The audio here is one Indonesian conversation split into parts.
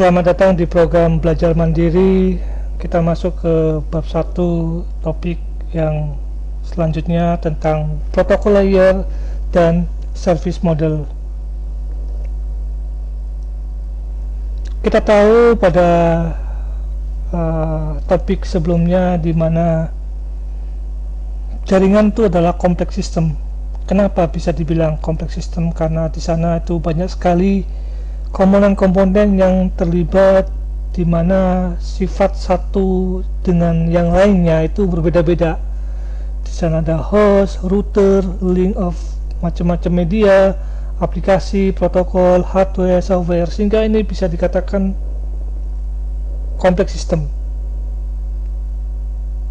Selamat datang di program Belajar Mandiri. Kita masuk ke bab 1, topik yang selanjutnya tentang protokol layer dan service model. Kita tahu pada topik sebelumnya di mana jaringan itu adalah kompleks sistem. Kenapa bisa dibilang kompleks sistem? Karena di sana itu banyak sekali komponen-komponen yang terlibat, di mana sifat satu dengan yang lainnya itu berbeda-beda. Di sana ada host, router, link of macam-macam media, aplikasi, protokol, hardware, software, sehingga ini bisa dikatakan kompleks sistem.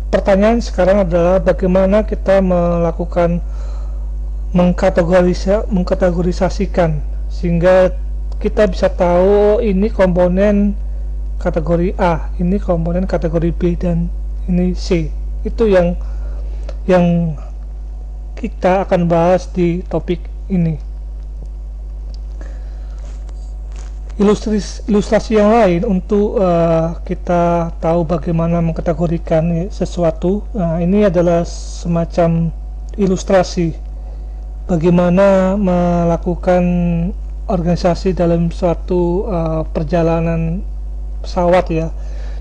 Pertanyaan sekarang adalah bagaimana kita melakukan mengkategorisasikan sehingga kita bisa tahu ini komponen kategori A, ini komponen kategori B, dan ini C. Itu yang kita akan bahas di topik ini. Ilustrasi yang lain untuk kita tahu bagaimana mengkategorikan sesuatu. Nah, ini adalah semacam ilustrasi bagaimana melakukan organisasi dalam suatu perjalanan pesawat ya.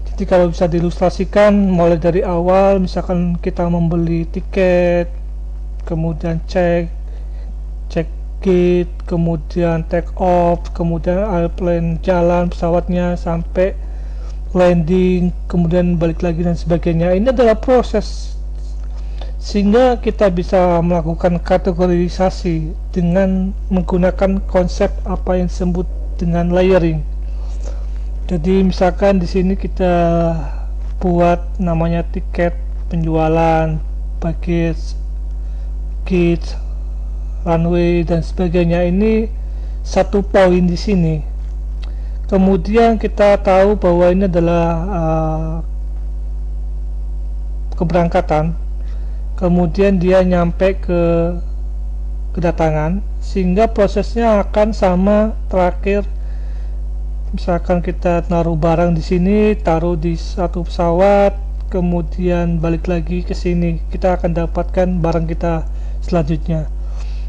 Jadi kalau bisa diilustrasikan mulai dari awal, misalkan kita membeli tiket, kemudian cek gate, kemudian take off, kemudian airplane jalan pesawatnya sampai landing, kemudian balik lagi dan sebagainya. Ini adalah proses sehingga kita bisa melakukan kategorisasi dengan menggunakan konsep apa yang disebut dengan layering. Jadi misalkan di sini kita buat namanya tiket, penjualan, baggage, gate, runway dan sebagainya. Ini satu poin di sini. Kemudian kita tahu bahwa ini adalah keberangkatan. Kemudian dia nyampe ke kedatangan, sehingga prosesnya akan sama terakhir. Misalkan kita naruh barang di sini, taruh di satu pesawat, kemudian balik lagi ke sini, kita akan dapatkan barang kita selanjutnya.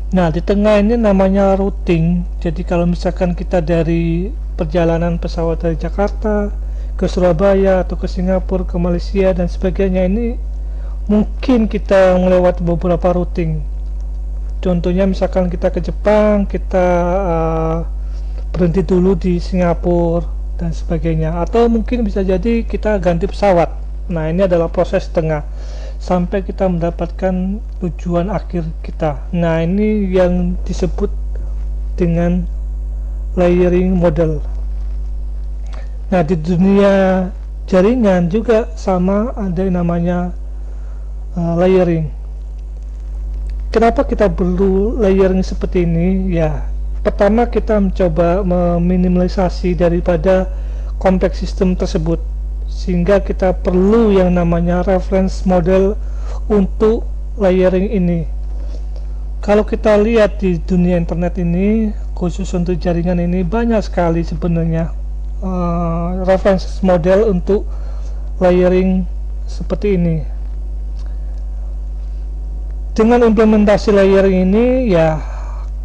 Nah, di tengah ini namanya routing. Jadi kalau misalkan kita dari perjalanan pesawat dari Jakarta ke Surabaya atau ke Singapura, ke Malaysia dan sebagainya, ini mungkin kita melewati beberapa routing. Contohnya misalkan kita ke Jepang, kita berhenti dulu di Singapura dan sebagainya, atau mungkin bisa jadi kita ganti pesawat. Nah, ini adalah proses tengah sampai kita mendapatkan tujuan akhir kita. Nah, ini yang disebut dengan layering model. Nah, di dunia jaringan juga sama, ada yang namanya layering. Kenapa kita perlu layering seperti ini? Ya, pertama kita mencoba meminimalisasi daripada kompleks sistem tersebut, sehingga kita perlu yang namanya reference model untuk layering ini. Kalau kita lihat di dunia internet ini, khusus untuk jaringan ini, banyak sekali sebenarnya reference model untuk layering seperti ini. Dengan implementasi layering ini ya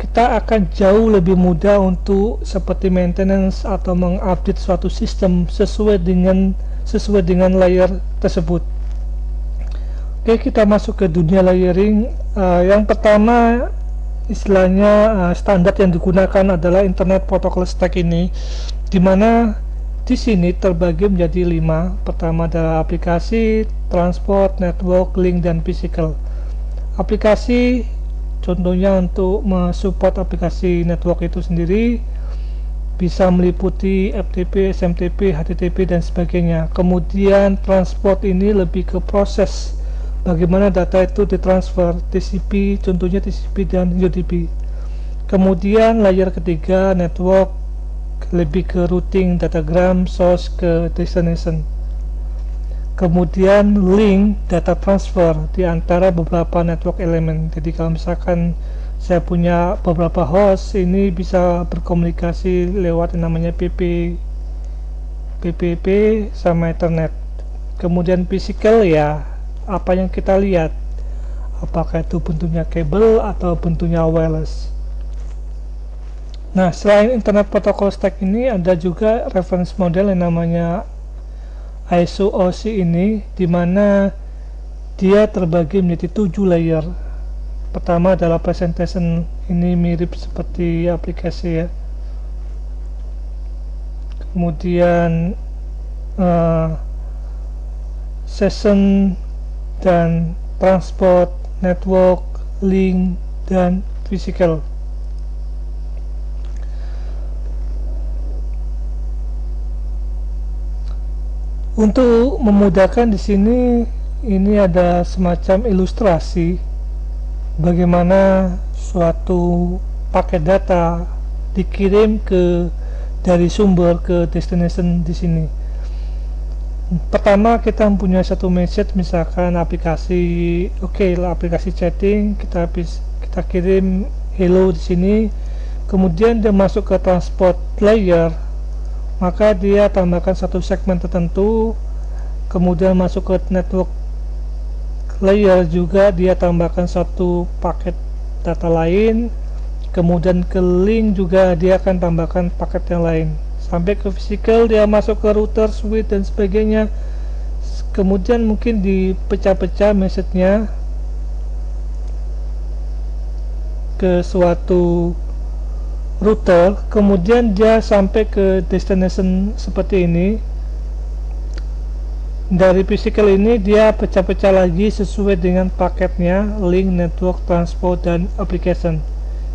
kita akan jauh lebih mudah untuk seperti maintenance atau mengupdate suatu sistem sesuai dengan layer tersebut. Oke, kita masuk ke dunia layering. Yang pertama, istilahnya standar yang digunakan adalah Internet Protocol Stack ini, dimana di sini terbagi menjadi 5. Pertama adalah aplikasi, transport, network, link, dan physical. Aplikasi contohnya untuk mensupport aplikasi network itu sendiri bisa meliputi FTP, SMTP, HTTP dan sebagainya. Kemudian transport ini lebih ke proses bagaimana data itu ditransfer, TCP, contohnya TCP dan UDP. Kemudian layer ketiga network lebih ke routing, datagram, source ke destination. Kemudian link, data transfer di antara beberapa network elemen. Jadi kalau misalkan saya punya beberapa host, ini bisa berkomunikasi lewat yang namanya PP PPP sama Ethernet. Kemudian physical ya apa yang kita lihat, apakah itu bentuknya kabel atau bentuknya wireless. Nah, selain Internet Protocol Stack ini ada juga reference model yang namanya ISO-OC ini, dimana dia terbagi menjadi 7 layer. Pertama adalah presentation, ini mirip seperti aplikasi ya. Kemudian session dan transport, network, link, dan physical. Untuk memudahkan di sini, ini ada semacam ilustrasi bagaimana suatu paket data dikirim dari sumber ke destination di sini. Pertama kita mempunyai satu message, misalkan aplikasi, aplikasi chatting, kita kirim hello di sini, kemudian dia masuk ke transport layer, maka dia tambahkan satu segmen tertentu, kemudian masuk ke network layer juga dia tambahkan satu paket data lain, kemudian ke link juga dia akan tambahkan paket yang lain, sampai ke physical dia masuk ke router, switch dan sebagainya. Kemudian mungkin dipecah-pecah message-nya ke suatu router, kemudian dia sampai ke destination seperti ini. Dari physical ini dia pecah-pecah lagi sesuai dengan paketnya, link, network, transport, dan application,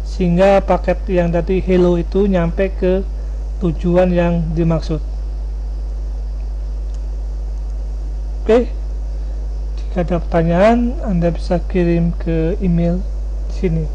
sehingga paket yang tadi hello itu nyampe ke tujuan yang dimaksud. Oke, jika ada pertanyaan Anda bisa kirim ke email di sini.